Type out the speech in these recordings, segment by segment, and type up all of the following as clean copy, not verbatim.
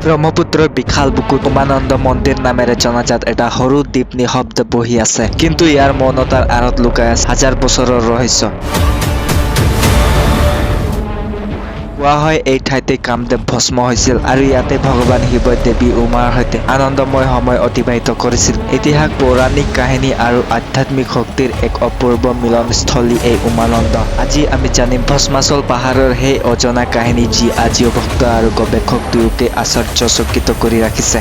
ব্ৰহ্মপুত্ৰৰ বিশাল বুকুত উমানন্দ মন্দিৰ নামেৰে জনাজাত এটা সৰু দ্বীপ নিঃশব্দে বহি আছে। কিন্তু ইয়াৰ মৌনতাৰ আঁৰত লুকাই আছে হাজাৰ বছৰৰ ৰহস্য। কোৱা হয় এই ঠাইতে কামদেৱ ভস্ম হৈছিল আৰু ইয়াতে ভগৱান শিৱই দেৱী উমাৰ সৈতে আনন্দময় সময় অতিবাহিত কৰিছিল। ইতিহাস, পৌৰাণিক কাহিনী আৰু আধ্যাত্মিক শক্তিৰ এক অপূৰ্ব মিলনস্থলী এই উমানন্দ। আজি আমি জানিম ভস্মাচল পাহাৰৰ সেই অজনা কাহিনী যি আজিও ভক্ত আৰু গৱেষক দুয়োকে আশ্চৰ্যচকিত কৰি ৰাখিছে।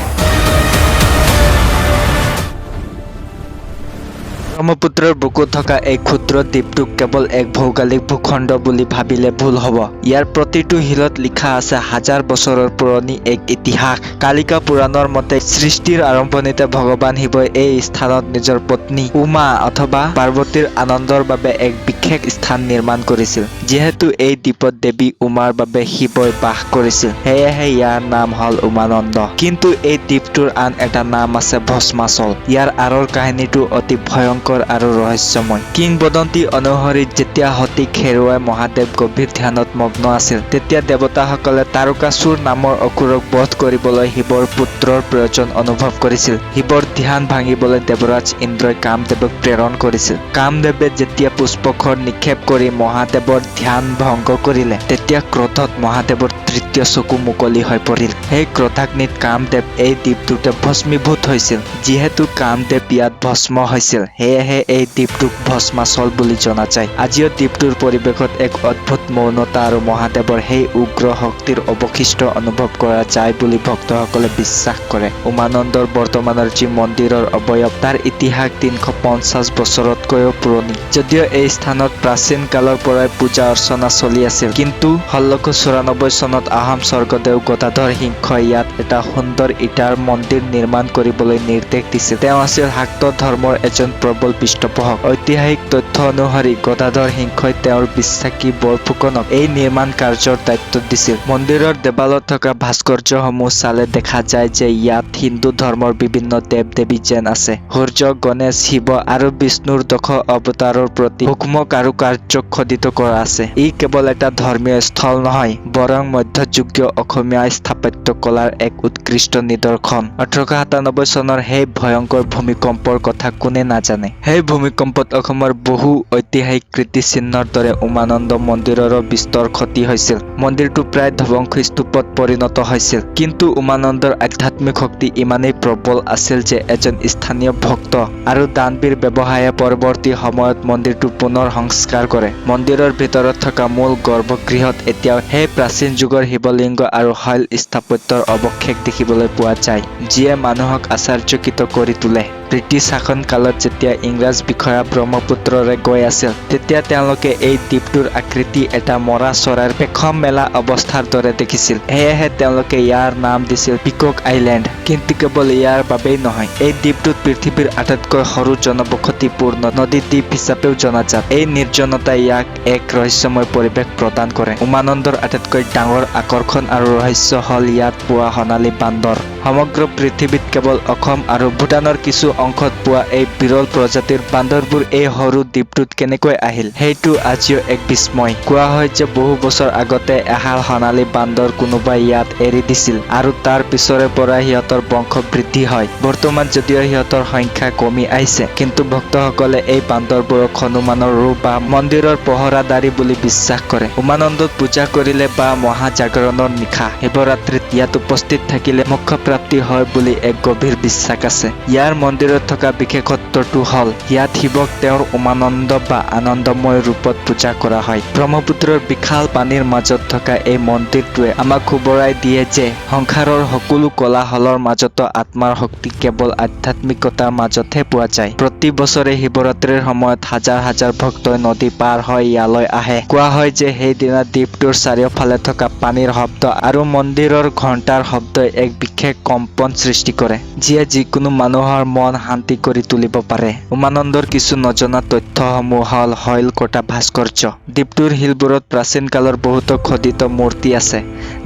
ব্ৰহ্মপুত্ৰৰ বুকুত থকা এই ক্ষুদ্ৰ দ্বীপটোক কেৱল এক ভৌগোলিক ভূখণ্ড বুলি ভাবিলে ভুল হ'ব। ইয়াৰ প্ৰতিটো শিলত লিখা আছে হাজাৰ বছৰৰ পুৰণি এক ইতিহাস। কালিকা পুৰাণৰ মতে সৃষ্টিৰ আৰম্ভণিতে ভগৱান শিৱই এই স্থানত নিজৰ পত্নী উমা অথবা পাৰ্বতীৰ আনন্দৰ বাবে এক বিশেষ স্থান নিৰ্মাণ কৰিছিল। যিহেতু এই দ্বীপত দেৱী উমাৰ বাবে শিৱই বাস কৰিছিল, সেয়েহে ইয়াৰ নাম হ'ল উমানন্দ। কিন্তু এই দ্বীপটোৰ আন এটা নাম আছে ভস্মাচল। ইয়াৰ আঁৰৰ কাহিনীটো অতি ভয়ংকৰ আৰু ৰহস্যময়। কিংবদন্তি অনুসৰি যেতিয়া সতীক হেৰুৱাই মহাদেৱ গভীৰ ধ্যানত মগ্ন আছিল, তেতিয়া দেৱতাসকলে তাৰকাসুৰ নামৰ অসুৰক বধ কৰিবলৈ শিৱৰ পুত্ৰৰ প্ৰয়োজন অনুভৱ কৰিছিল। শিৱৰ ধ্যান ভাঙিবলৈ দেৱৰাজ ইন্দ্ৰই কামদেৱক প্ৰেৰণ কৰিছিল। কামদেৱে যেতিয়া পুষ্পকৰ নিক্ষেপ কৰি মহাদেৱৰ ধ্যান ভংগ কৰিলে, তেতিয়া ক্ৰোধত মহাদেৱৰ তৃতীয় চকু মুকলি হৈ পৰিল। সেই ক্ৰোধাগ্নিত কামদেৱ এই দ্বীপটোতে ভস্মীভূত হৈছিল। যিহেতু কামদেৱ ইয়াত ভস্ম হৈছিল, সেয়েহে এই দ্বীপটোক ভস্মাচল বুলি জনা যায়। আজিও দ্বীপটোৰ পৰিৱেশত এক অদ্ভুত মৌনতা আৰু মহাদেৱৰ সেই উগ্ৰ শক্তিৰ অৱশিষ্ট অনুভৱ কৰা যায় বুলি ভক্তসকলে বিশ্বাস কৰে। উমানন্দৰ বৰ্তমানৰ যি মন্দিৰৰ অৱয়ব, তাৰ ইতিহাস 350 বছৰতকৈও পুৰণি। যদিও এই স্থানত প্ৰাচীন কালৰ পৰাই পূজা অৰ্চনা চলি আছিল, কিন্তু 1694 চনত আহোম স্বৰ্গদেউ গদাধৰ সিংহই ইয়াত এটা সুন্দৰ ইটাৰ মন্দিৰ নিৰ্মাণ কৰিবলৈ নিৰ্দেশ দিছিল। তেওঁ আছিল শাক্ত ধৰ্মৰ এজন প্ৰবল পৃষ্ঠপোষক। ঐতিহাসিক তথ্য অনুসৰি গদাধৰ সিংহই তেওঁৰ বিশ্বাসী বৰফুকনক এই নিৰ্মাণ কাৰ্যৰ দায়িত্ব দিছিল। মন্দিৰৰ দেৱালত থকা ভাস্কৰ্যসমূহ চালে দেখা যায় যে ইয়াত হিন্দু ধৰ্মৰ বিভিন্ন দেৱ-দেৱী যেন আছে। সূৰ্য, গণেশ, শিৱ আৰু বিষ্ণুৰ দশ অৱতাৰৰ প্ৰতি সূক্ষ্ম কাৰুকাৰ্য খোদিত কৰা আছে। ই কেৱল এটা ধৰ্মীয় স্থল নহয়, বৰং মধ্যযুগীয় অসমীয়া স্থাপত্য কলাৰ এক উৎকৃষ্ট নিদৰ্শন। 1897 চনৰ সেই ভয়ংকৰ ভূমিকম্পৰ কথা কোনে নাজানে। সেই ভূমিকম্পত অসমৰ বহু ঐতিহাসিক কীৰ্তিচিহ্নৰ দৰে উমানন্দ মন্দিৰৰো বিস্তৰ ক্ষতি হৈছিল। মন্দিৰটো প্ৰায় ধ্বংসস্তূপত পৰিণত হৈছিল। কিন্তু উমানন্দৰ আধ্যাত্মিক শক্তি ইমানেই প্ৰবল আছিল যে এজন স্থানীয় ভক্ত আৰু দানবীৰ ব্যৱসায়ে পৰৱৰ্তী সময়ত মন্দিৰটো পুনৰ সংস্কাৰ কৰে। মন্দিৰৰ ভিতৰত থকা মূল গৰ্ভগৃহত এতিয়াও সেই প্ৰাচীন যুগৰ শিৱলিংগ আৰু শৈল স্থাপত্যৰ অৱশেষ দেখিবলৈ পোৱা যায়, যিয়ে মানুহক আশ্চৰ্যচকিত কৰি তোলে। ব্ৰিটিছ শাসন কালত যেতিয়া ইংৰাজ বিষয়া ব্ৰহ্মপুত্ৰৰে গৈ আছিল, তেতিয়া তেওঁলোকে এই দ্বীপটোৰ আকৃতি এটা মৰা চৰাইৰ পেখম মেলা অৱস্থাৰ দৰে দেখিছিল। সেয়েহে তেওঁলোকে ইয়াৰ নাম দিছিল পিকক আইলেণ্ড। কিন্তু কেৱল ইয়াৰ বাবেই নহয়, এই দ্বীপটোত পৃথিৱীৰ আটাইতকৈ সৰু জনবসতিপূৰ্ণ নদী দ্বীপ হিচাপেও জনাজাত। এই নিৰ্জনতাই ইয়াক এক ৰহস্যময় পৰিৱেশ প্ৰদান কৰে। উমানন্দৰ আটাইতকৈ ডাঙৰ আকৰ্ষণ আৰু ৰহস্য হ'ল ইয়াত পোৱা সোণালী বান্দৰ। সমগ্ৰ পৃথিৱীত কেৱল অসম আৰু ভূটানৰ কিছু অংশত পোৱা এই বিৰল প্ৰজাতিৰ বান্দৰবোৰ এই সৰু দ্বীপটোত কেনেকৈ আহিল, সেইটো আজিও এক বিস্ময়। কোৱা হয় যে বহু বছৰ আগতে এহাল সোণালী বান্দৰ কোনোবাই ইয়াত এৰি দিছিল আৰু তাৰ পিছৰে পৰা সিহঁতৰ বংশ বৃদ্ধি হয়। বৰ্তমান যদিও সিহঁতৰ সংখ্যা কমি আহিছে, কিন্তু ভক্তসকলে এই বান্দৰবোৰক হনুমানৰ ৰূপ বা মন্দিৰৰ পহৰাদাৰী বুলি বিশ্বাস কৰে। উমানন্দত পূজা কৰিলে বা মহাজাগৰণৰ নিশা শিৱৰাত্ৰিত ইয়াত উপস্থিত থাকিলে মোক্ষ প্ৰাপ্তি হয় বুলি এক গভীৰ বিশ্বাস আছে। ইয়াৰ মন্দিৰত থকা বিশেষত্বটো হ'ল ইয়াত শিৱক তেওঁৰ উমানন্দ বা আনন্দময় ৰূপত পূজা কৰা হয়। ব্ৰহ্মপুত্ৰৰ বিশাল পানীৰ মাজত থকা এই মন্দিৰটোৱে আমাক সোঁৱৰাই দিয়ে যে সংসাৰৰ সকলো কোলাহলৰ মাজতো আত্মাৰ শক্তি কেৱল আধ্যাত্মিকতাৰ মাজতহে পোৱা যায়। প্ৰতি বছৰে শিৱৰাত্ৰিৰ সময়ত হাজাৰ হাজাৰ ভক্তই নদী পাৰ হৈ ইয়ালৈ আহে। কোৱা হয় যে সেইদিনা দ্বীপটোৰ চাৰিওফালে থকা পানীৰ শব্দ আৰু মন্দিৰৰ ঘণ্টাৰ শব্দই এক বিশেষ কম্পন সৃষ্টি কৰে, যিয়ে যিকোনো মানুহৰ মন শান্তি কৰি তুলিব পাৰে। উমানন্দৰ কিছু নজনা তথ্যসমূহ হ'ল শৈলকোটা ভাস্কৰ্য। দ্বীপটোৰ শিলবোৰত প্ৰাচীন কালৰ বহুতো খোদিত মূৰ্তি আছে,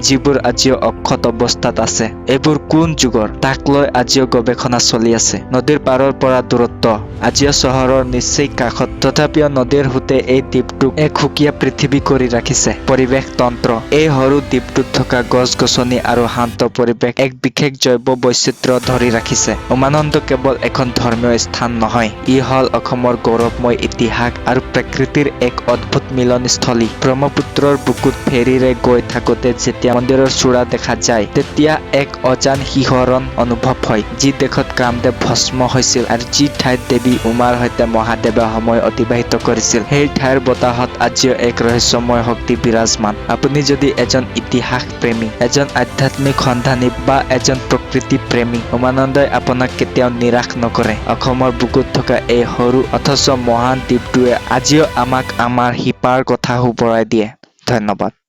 যিবোৰ আজিও অক্ষত অৱস্থাত আছে। এইবোৰ কোন যুগৰ তাক লৈ আজিও গৱেষণা চলি আছে। নদীৰ পাৰৰ পৰা দূৰত্ব আজিও চহৰৰ নিশ্চয় কাষত, তথাপিও নদীৰ সোঁতে এই দ্বীপটোক এক সুকীয়া পৃথিৱী কৰি ৰাখিছে। পৰিৱেশ তন্ত্ৰ এই সৰু দ্বীপটোত থকা গছ-গছনি আৰু শান্ত পৰিৱেশ এক বিশেষ জৈৱ বৈচিত্ৰ্য ধৰি ৰাখিছে। উমানন্দ কেৱল এখন ধৰ্মীয় স্থান নহয়, ই হ'ল অসমৰ গৌৰৱময় ইতিহাস আৰু প্ৰকৃতিৰ এক অদ্ভুত মিলনস্থলী। ব্ৰহ্মপুত্ৰৰ বুকুত ফেৰীৰে গৈ থাকোতে যেতিয়া মন্দিৰৰ চূড়া দেখা যায়, তেতিয়া এক অজান শিহৰণ অনুভৱ হয়। যি দেশত কামদেৱ ভস্ম হৈছিল আৰু যি ঠাইত দেৱী উমাৰ সৈতে মহাদেৱে সময় অতিবাহিত কৰিছিল, সেই ঠাইৰ বতাহত আজিও এক ৰহস্যময় শক্তি বিৰাজমান। আপুনি যদি এজন ইতিহাস প্ৰেমী, এজন আধ্যাত্মিক সন্ধানী বা এজন প্ৰকৃতি প্ৰেমী, উমানন্দই আপোনাক কেতিয়াও নিৰাশ নকৰে। অসমৰ বুকুত থকা এই সৰু অথচ মহান দ্বীপটোৱে আজিও আমাক আমাৰ শিপাৰ কথা সোঁৱৰাই দিয়ে। ধন্যবাদ।